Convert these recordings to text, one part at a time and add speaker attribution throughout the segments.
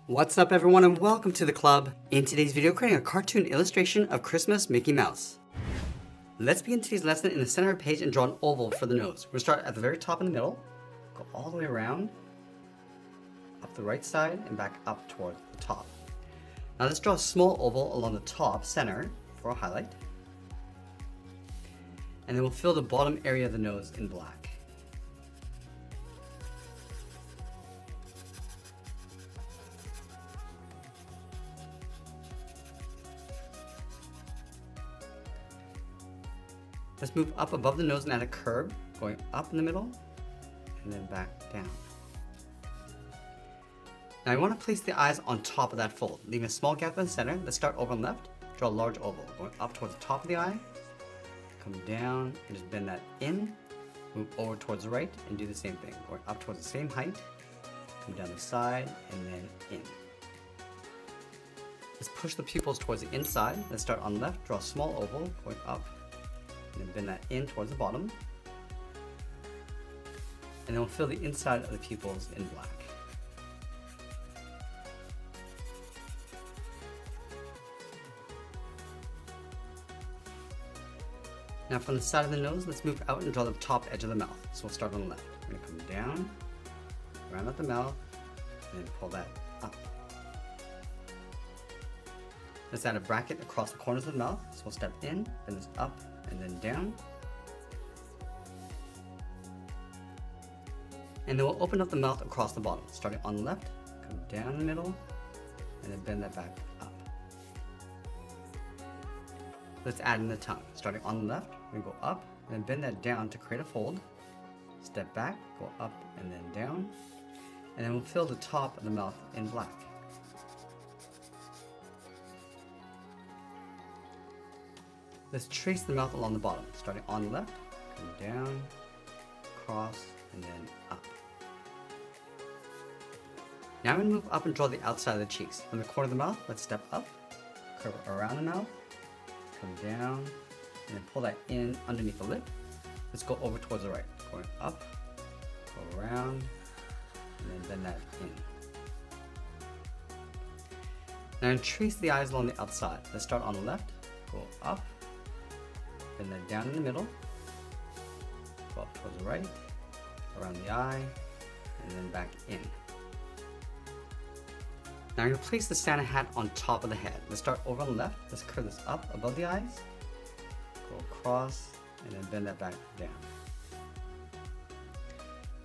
Speaker 1: What's up everyone and welcome to the club. In today's video, creating a cartoon illustration of Christmas Mickey Mouse. Let's begin today's lesson in the center of the page and draw an oval for the nose. We're going to start at the very top in the middle, go all the way around, up the right side and back up towards the top. Now let's draw a small oval along the top center for a highlight. And then we'll fill the bottom area of the nose in black. Let's move up above the nose and add a curve, going up in the middle and then back down. Now I want to place the eyes on top of that fold, leaving a small gap in the center. Let's start over on the left, draw a large oval, going up towards the top of the eye, come down and just bend that in, move over towards the right and do the same thing, going up towards the same height, come down the side and then in. Let's push the pupils towards the inside. Let's start on the left, draw a small oval, going up, and then bend that in towards the bottom. And then we'll fill the inside of the pupils in black. Now from the side of the nose, let's move out and draw the top edge of the mouth. So we'll start on the left. We're going to come down, round out the mouth, and then pull that up. Let's add a bracket across the corners of the mouth. So we'll step in, bend this up, and then down. And then we'll open up the mouth across the bottom, starting on the left, come down the middle, and then bend that back up. Let's add in the tongue. Starting on the left, we go up, and then bend that down to create a fold. Step back, go up, and then down. And then we'll fill the top of the mouth in black. Let's trace the mouth along the bottom, starting on the left, come down, cross, and then up. Now I'm going to move up and draw the outside of the cheeks. From the corner of the mouth, let's step up, curve around the mouth, come down, and then pull that in underneath the lip. Let's go over towards the right, going up, go around, and then bend that in. Now I'm going to trace the eyes along the outside. Let's start on the left, go up, bend that down in the middle, go up towards the right, around the eye, and then back in. Now I'm going to place the Santa hat on top of the head. Let's start over on the left, let's curve this up above the eyes, go across, and then bend that back down.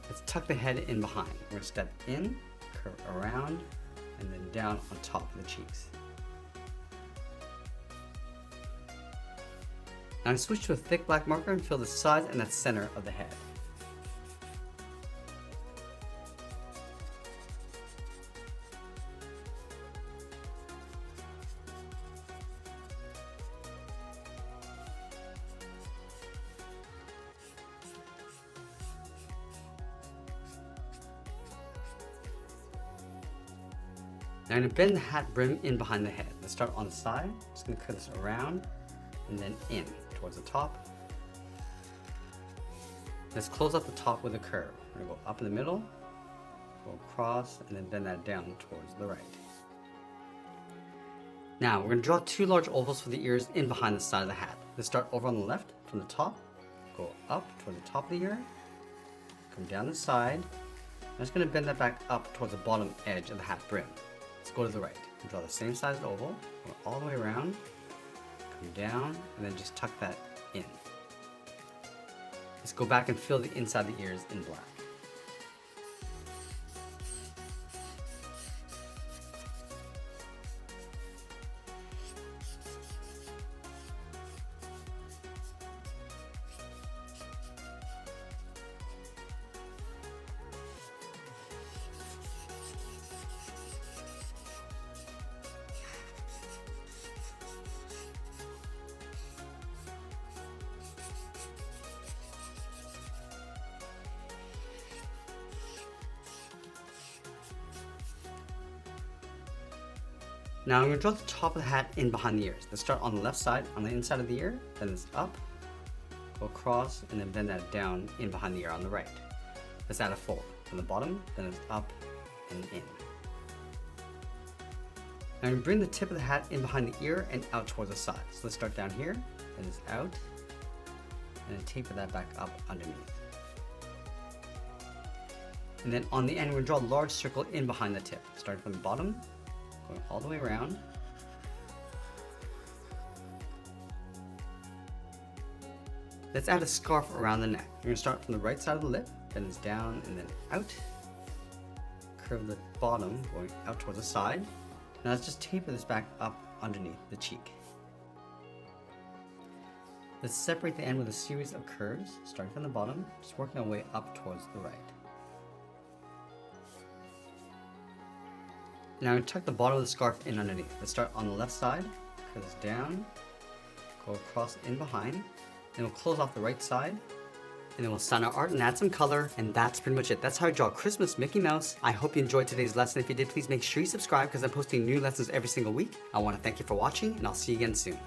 Speaker 1: Let's tuck the head in behind. We're going to step in, curve around, and then down on top of the cheeks. Now I switch to a thick black marker and fill the sides and the center of the head. Now I'm going to bend the hat brim in behind the head. Let's start on the side. Just going to cut this around and then in towards the top. Let's close up the top with a curve. We're going to go up in the middle, go across, and then bend that down towards the right. Now we're going to draw two large ovals for the ears in behind the side of the hat. Let's start over on the left from the top, go up toward the top of the ear, come down the side. I'm just going to bend that back up towards the bottom edge of the hat brim. Let's go to the right and draw the same sized oval, go all the way around, come down, and then just tuck that in. Let's go back and fill the inside of the ears in black. Now I'm going to draw the top of the hat in behind the ears. Let's start on the left side, on the inside of the ear, then it's up, go across, and then bend that down in behind the ear on the right. Let's add a fold from the bottom, then it's up and in. Now I'm going to bring the tip of the hat in behind the ear and out towards the side. So let's start down here, and it's out, and then taper that back up underneath. And then on the end, we're going to draw a large circle in behind the tip, starting from the bottom, going all the way around. Let's add a scarf around the neck. We're going to start from the right side of the lip, then it's down and then out. Curve the bottom, going out towards the side. Now let's just taper this back up underneath the cheek. Let's separate the end with a series of curves, starting from the bottom, just working our way up towards the right. Now I'm going to tuck the bottom of the scarf in underneath. Let's start on the left side, curve this down, go across in behind, then we'll close off the right side, and then we'll sign our art and add some color, and that's pretty much it. That's how I draw Christmas Mickey Mouse. I hope you enjoyed today's lesson. If you did, please make sure you subscribe because I'm posting new lessons every single week. I want to thank you for watching, and I'll see you again soon.